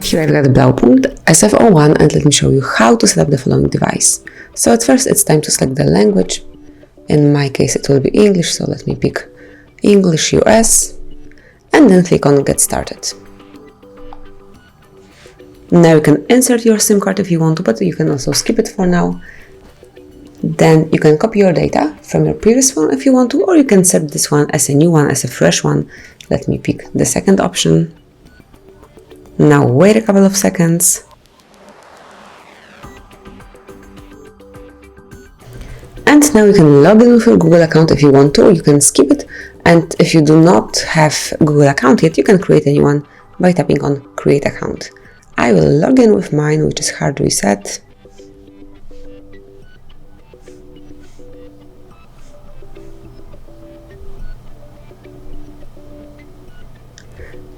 Here I've got BLAUPUNKT SF01 and let me show you how to set up the following device. So at first it's time to select the language. In my case it will be English, so let me pick English US and then click on Get Started. Now you can insert your SIM card if you want to, but you can also skip it for now. Then you can copy your data from your previous phone if you want to, or you can set this one as a new one, as a fresh one. Let me pick the second option. Now wait a couple of seconds. And now you can log in with your Google account if you want to, or you can skip it. And if you do not have a Google account yet, you can create a new one by tapping on Create Account. I will log in with mine, which is HardReset.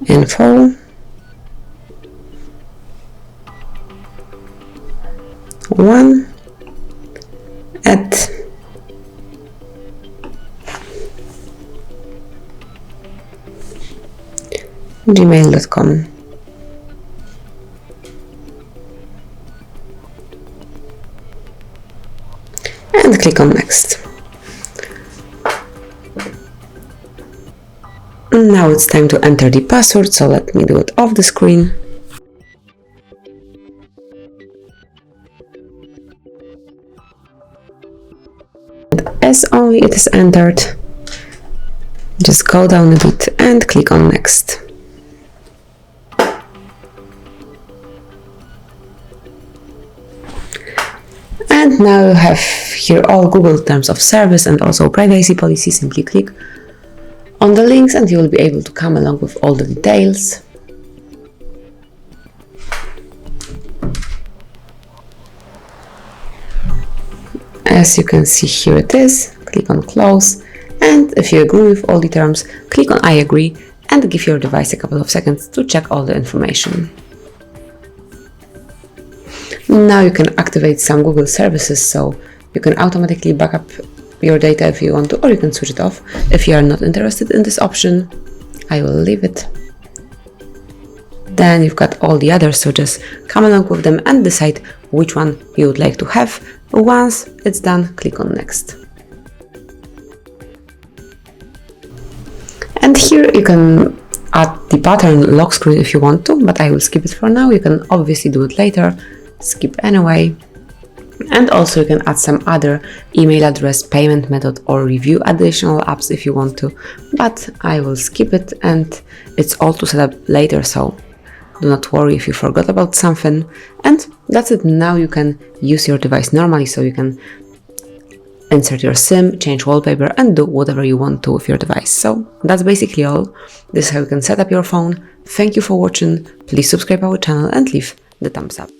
Info. One at gmail.com. And click on Next. Now it's time to enter the password, so let me do it off the screen. As only it is entered, just go down a bit and click on Next. And now you have here all Google terms of service and also privacy policy. Simply click on the links and you will be able to come along with all the details. As you can see, here it is. Click on Close, and if you agree with all the terms, click on I agree and give your device a couple of seconds to check all the information. Now you can activate some Google services, so you can automatically back up your data if you want to, or you can switch it off if you are not interested in this option. I will leave it. Then you've got all the others, so just come along with them and decide which one you would like to have. Once it's done, click on Next. And here you can add the pattern lock screen if you want to, but I will skip it for now. You can obviously do it later. Skip anyway. And also you can add some other email address, payment method, or review additional apps if you want to, but I will skip it, and it's all to set up later, so do not worry if you forgot about something. And that's it. Now you can use your device normally, so you can insert your SIM, change wallpaper, and do whatever you want to with your device. So that's basically all. This is how you can set up your phone. Thank you for watching. Please subscribe our channel and leave the thumbs up.